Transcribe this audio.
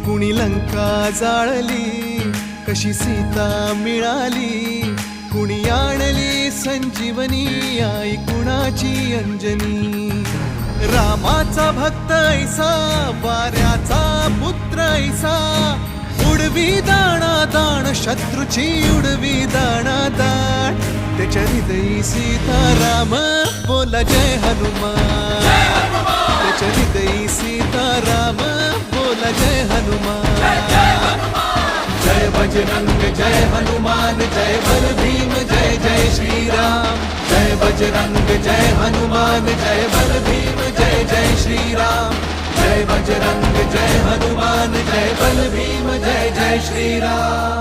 कुणी लंका जाळली, कशी सीता मिळाली, कुणी आणली संजीवनी, आई कुणाची अंजनी. रामाचा भक्त ऐसा, वाऱ्याचा पुत्र ऐसा, उडवी दाणा दाण शत्रूची उडवी दाणा दाण. त्याच्या हृदयी सीताराम बोला जय हनुमान, त्याच्या हृदयी सीताराम बोला जय हनुमान. जय बजरंग जय हनुमान, जय बल भीम जय जय श्रीराम. जय बजरंग जय हनुमान, जय बल भीम जय जय श्रीराम. जय बजरंग जय हनुमान, जय बल भीम जय जय श्रीराम.